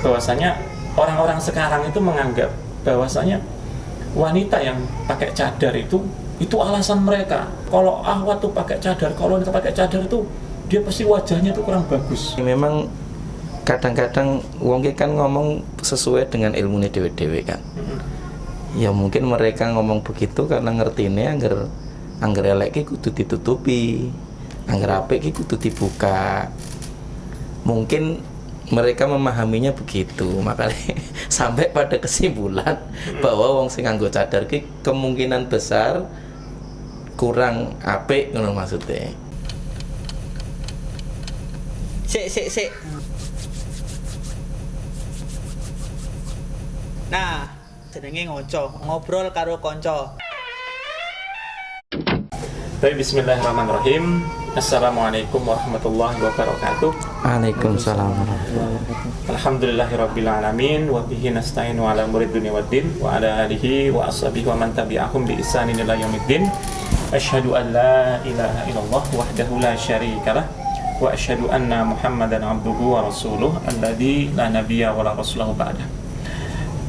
bahwasanya orang-orang sekarang itu menganggap bahwasanya wanita yang pakai cadar itu alasan mereka. Kalau ahwat tuh pakai cadar, kalau wanita pakai cadar itu dia pasti wajahnya tuh kurang bagus. Memang kadang-kadang wong kan ngomong sesuai dengan ilmunya dewe-dewe kan. Ya mungkin mereka ngomong begitu karena ngertine angger elek ki kudu ditutupi, angger apik ki kudu dibuka. Mungkin mereka memahaminya begitu, makanya sampai pada kesimpulan bahwa wong sing nganggo cadar ki kemungkinan besar kurang apik ngono maksudnya. Sik. Nah, jenenge ngobrol karo kanca. Baik, bismillahirrahmanirrahim. Assalamualaikum warahmatullahi wabarakatuh. Waalaikumsalam warahmatullahi wabarakatuh. Alhamdulillahirabbil alamin wa bihi nasta'inu ala umuri dunya waddin wa ala alihi wa ashabihi wa man tabi'ahum bi ihsanin ila yaumiddin. Asyhadu an la ilaha illallah wahdahu la syarikalah wa asyhadu anna Muhammadan abduhu wa rasuluh alladzi la nabiyya wa la rasulahu ba'dah.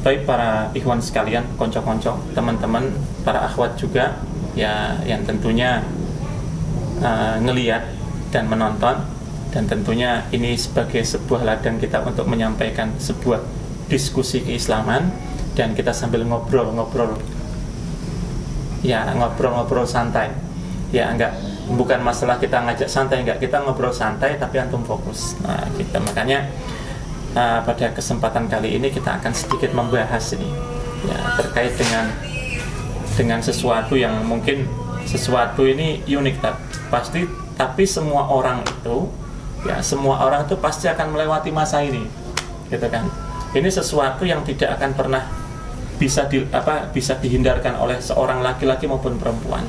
Baik para ikhwan sekalian, konco-konco, teman-teman, para akhwat juga ya yang tentunya ngelihat dan menonton, dan tentunya ini sebagai sebuah ladang kita untuk menyampaikan sebuah diskusi keislaman, dan kita sambil ngobrol-ngobrol santai ya, bukan masalah kita ngajak santai, kita ngobrol santai tapi antum fokus. Nah kita makanya pada kesempatan kali ini kita akan sedikit membahas ini ya, terkait dengan sesuatu yang mungkin sesuatu ini unik tapi semua orang itu pasti akan melewati masa ini gitu kan. Ini sesuatu yang tidak akan pernah bisa dihindarkan oleh seorang laki-laki maupun perempuan.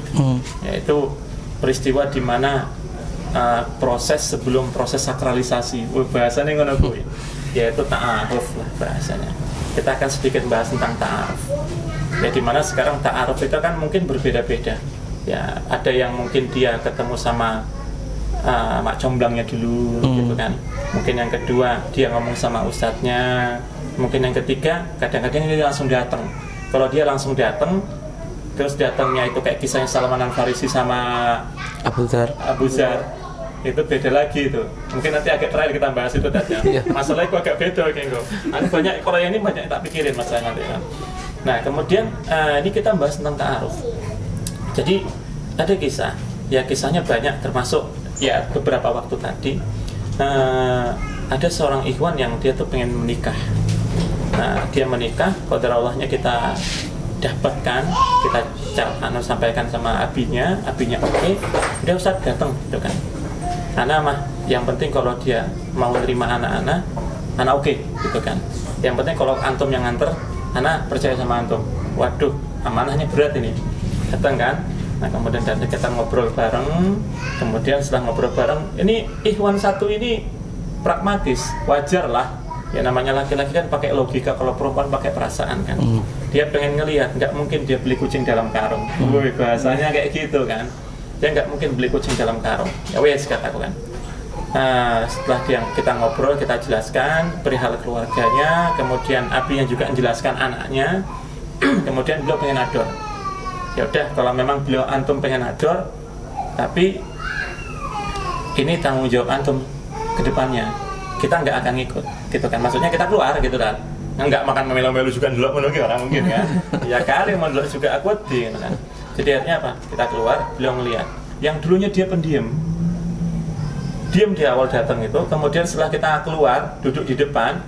Yaitu peristiwa di mana proses sebelum proses sakralisasi, bahasanya ngono kuwi, yaitu ta'aruf lah bahasanya. Kita akan sedikit bahas tentang ta'aruf. Ya di mana sekarang ta'aruf itu kan mungkin berbeda-beda. Ya, ada yang mungkin dia ketemu sama mak comblangnya dulu gitu kan. Mungkin yang kedua dia ngomong sama ustadznya. Mungkin yang ketiga kadang-kadang dia langsung datang. Kalau dia langsung datang, terus datangnya itu kayak kisahnya Salman Al-Farisi sama Abu Dzar. Itu beda lagi itu. Mungkin nanti agak terakhir kita bahas itu tadi. Masalahnya itu agak beda kayaknya. Banyak kalau yang ini banyak tak pikirin masalah nanti kan. Nah, kemudian ini kita bahas tentang ta'aruf. Jadi ada kisah, ya kisahnya banyak, termasuk ya beberapa waktu tadi ada seorang ikhwan yang dia tuh pengen menikah. Nah dia menikah, qadar Allahnya kita dapatkan, kita sampaikan sama abinya oke, udah Ustaz datang gitu kan. Anak mah yang penting kalau dia mau terima anak oke gitu kan. Yang penting kalau antum yang nganter, anak percaya sama antum. Waduh, amanahnya berat ini. Datang kan. Nah kemudian dari kita ngobrol bareng, kemudian setelah ngobrol bareng, ini ikhwan satu ini pragmatis, wajar lah. Ya namanya laki-laki kan pakai logika, kalau perempuan pakai perasaan kan. Dia pengen ngelihat, nggak mungkin dia beli kucing dalam karung. Bahasanya kayak gitu kan. Dia nggak mungkin beli kucing dalam karung. Ya wes kataku kan. Nah, setelah kita ngobrol, kita jelaskan perihal keluarganya, kemudian abinya juga menjelaskan anaknya, kemudian beliau pengen ador. Ya udah, kalau memang beliau antum pengen ador, tapi ini tanggung jawab antum ke depannya, kita nggak akan ngikut gitu kan. Maksudnya kita keluar gitu kan, nggak makan melu-melu juga dulu menunggu orang mungkin kan. Ya kali mau dulu juga aku gitu kan. Jadi artinya apa, kita keluar, beliau ngelihat yang dulunya dia pendiam di awal datang itu, kemudian setelah kita keluar duduk di depan,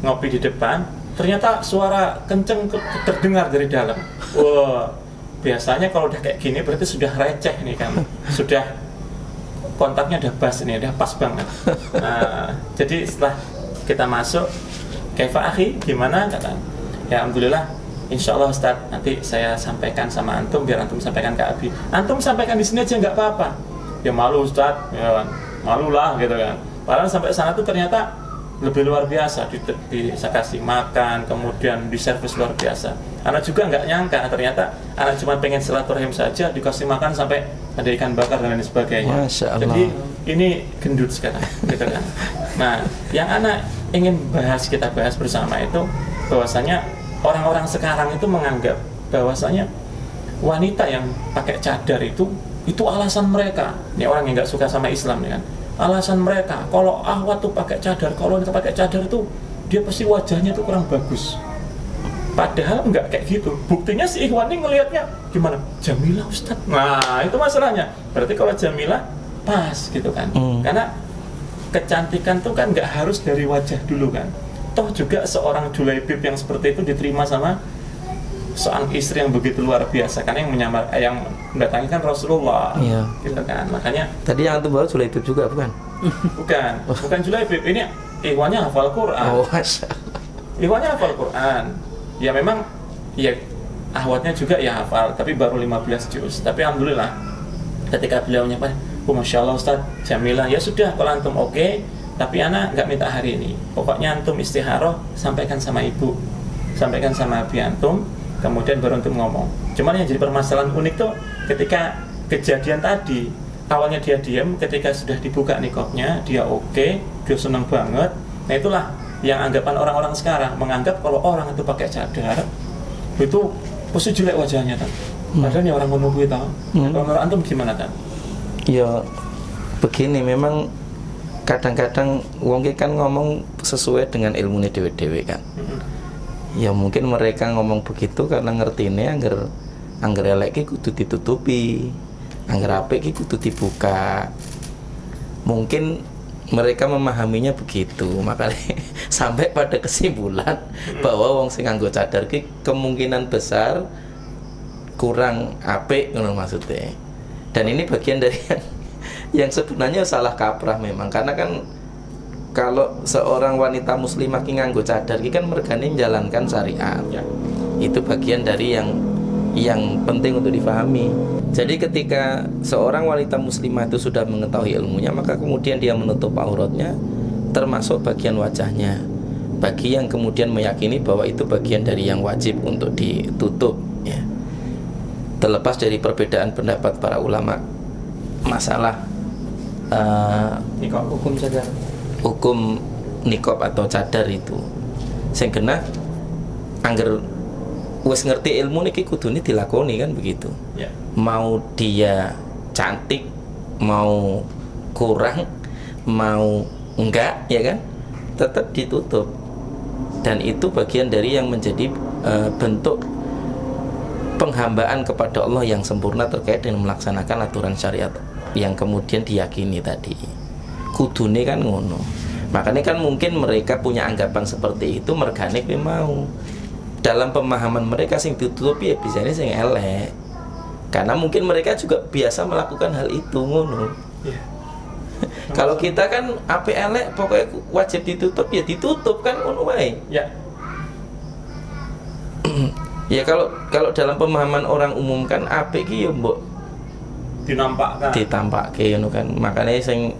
ngopi di depan, ternyata suara kenceng terdengar dari dalam. Wah, biasanya kalau udah kayak gini berarti sudah receh nih kan, sudah kontaknya udah pas banget. Nah, jadi setelah kita masuk, kaifa akhi, gimana kata? Ya alhamdulillah, insyaallah Ustaz, nanti saya sampaikan sama antum, biar antum sampaikan ke Abi. Antum sampaikan di sini aja nggak apa-apa. Ya malu Ustaz, ya kan, malu lah gitu kan. Padahal sampai sana tuh ternyata lebih luar biasa, saya kasih makan, kemudian di servis luar biasa. Anak juga nggak nyangka, ternyata anak cuma pengen silaturahim saja, dikasih makan sampai ada ikan bakar dan lain sebagainya. Masya Allah. Jadi ini gendut sekarang, gitu kan. Nah, yang anak ingin kita bahas bersama itu bahwasanya orang-orang sekarang itu menganggap bahwasanya wanita yang pakai cadar itu alasan mereka. Ini orang yang nggak suka sama Islam ya kan. Alasan mereka kalau ahwat tuh pakai cadar, kalau kita pakai cadar itu dia pasti wajahnya tuh kurang bagus. Padahal enggak kayak gitu. Buktinya si Ikhwan ini ngelihatnya gimana? Jamilah Ustaz. Nah, itu masalahnya. Berarti kalau Jamilah pas gitu kan. Karena kecantikan tuh kan nggak harus dari wajah dulu kan. Toh juga seorang Julaibib yang seperti itu diterima sama seorang istri yang begitu luar biasa kan, yang mendatangi kan Rasulullah. Iya. Gitu kan. Makanya Tadi yang antum bawa Julaibib juga bukan? bukan Julaibib. Ini Ikhwannya hafal Quran. Oh, Masya Allah. Ikhwannya hafal Quran. Ya memang ya ahwatnya juga ya hafal, tapi baru 15 juz. Tapi alhamdulillah ketika beliau nyapa, Masya Allah Ustaz, Jamilah, ya sudah kalau antum oke, tapi anak nggak minta hari ini. Pokoknya antum istiharoh, sampaikan sama ibu, sampaikan sama abi antum, kemudian baru antum ngomong. Cuman yang jadi permasalahan unik tuh ketika kejadian tadi, awalnya dia diam, ketika sudah dibuka niqabnya, dia oke, dia senang banget. Nah itulah yang anggapan orang-orang sekarang menganggap kalau orang itu pakai cadar itu pasti jelek wajahnya kan. Padahal ya orang menunggu itu. Kalau menurut antum gimana kan? Ya begini, memang kadang-kadang wong ki kan ngomong sesuai dengan ilmunya dewe-dewe kan. Ya mungkin mereka ngomong begitu karena ngertine angger elek ki kudu ditutupi, angger apik ki kudu dibuka. Mungkin mereka memahaminya begitu, makanya sampai pada kesimpulan bahwa wong sing nganggo cadar ki kemungkinan besar kurang apik ngono maksudnya. Dan ini bagian dari yang sebenarnya salah kaprah memang, karena kan kalau seorang wanita muslimah ki nganggo cadar ki kan mergane menjalankan syariat. Ya. Itu bagian dari yang penting untuk difahami. Jadi ketika seorang wanita muslimah itu sudah mengetahui ilmunya, maka kemudian dia menutup auratnya, termasuk bagian wajahnya. Bagi yang kemudian meyakini bahwa itu bagian dari yang wajib untuk ditutup, ya. Terlepas dari perbedaan pendapat para ulama masalah Hukum cadar. hukum niqab atau cadar itu, sing kena angger wis ngerti ilmu niki kudune dilakoni kan begitu. Ya. Mau dia cantik, mau kurang, mau enggak, ya kan, tetap ditutup. Dan itu bagian dari yang menjadi bentuk penghambaan kepada Allah yang sempurna terkait dengan melaksanakan aturan syariat yang kemudian diyakini tadi. Kudune kan ngono. Makanya kan mungkin mereka punya anggapan seperti itu, mergane kuwi mau. Dalam pemahaman mereka sing ditutupi ya bisanya sing elek. Karena mungkin mereka juga biasa melakukan hal itu ngono. Ya. Kalau kita kan apik elek pokoknya wajib ditutup ya ditutup kan ngono wae. Ya. Ya kalau dalam pemahaman orang umum kan apik ki ya mbok Dinampakkan. ditampakke ngono kan. Makanya sing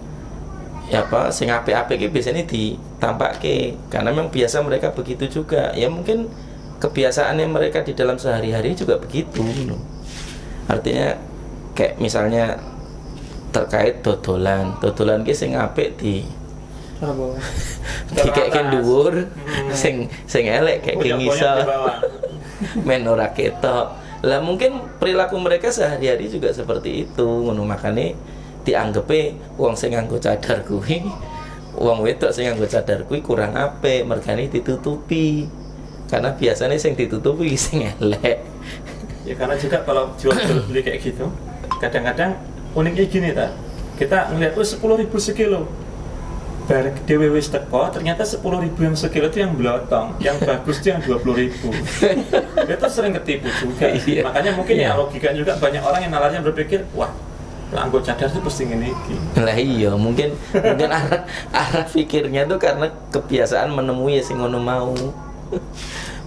sing apik-apik ki biasanya ditampakke karena memang biasa mereka begitu juga. Ya mungkin kebiasaannya mereka di dalam sehari-hari juga begitu gitu. Artinya kayak misalnya terkait dodolan ki sing apik dikeke dhuwur, sing elek kayak ngisor men ora ketok. Lah mungkin perilaku mereka sehari-hari juga seperti itu ngono, makane dianggepe wong sing nganggo cadar kuwi, wong wedok sing nganggo cadar kuwi kurang apik, mergane ditutupi. Karena biasanya sing ditutupi sing elek. Ya karena juga kalau jual beli kayak gitu, kadang-kadang uniknya gini ta. Kita ngeliat tuh 10.000 sekilo. Bareng dhewe wis teko, ternyata 10.000 yang sekilo itu yang blotong, yang bagus itu yang 20.000. Itu sering ketipu juga. Iya. Makanya mungkin Iya. ya logika juga banyak orang yang nalarnya berpikir, wah, anggo cadar itu pasti ngene iki. Lah iya, mungkin arah pikirnya tuh karena kebiasaan menemui sing ngono mau.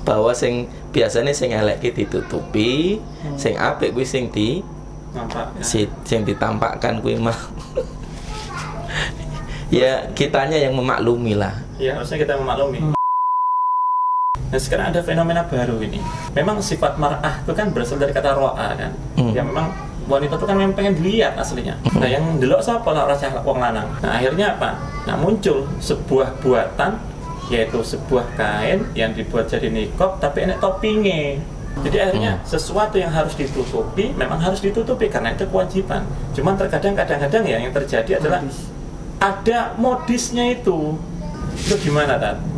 Bahwa sing biasanya sing elek ki ditutupi, sing apik kuwi sing Nampak. sing ditampakkan kuwi mah. Ya kitanya yang memaklumi lah. Ya harusnya kita memaklumi. Nah sekarang ada fenomena baru ini. Memang sifat mar'ah itu kan berasal dari kata ro'a kan. Ya memang wanita itu kan memang pengen dilihat aslinya. Nah yang delok sapa lah ora cah wong lanang. Nah akhirnya apa? Nah muncul sebuah buatan yaitu sebuah kain yang dibuat jadi niqab tapi enek toppingnya. Jadi akhirnya sesuatu yang harus ditutupi memang harus ditutupi karena itu kewajiban. Cuman kadang-kadang ya yang terjadi adalah ada modisnya itu. Itu gimana, Tat?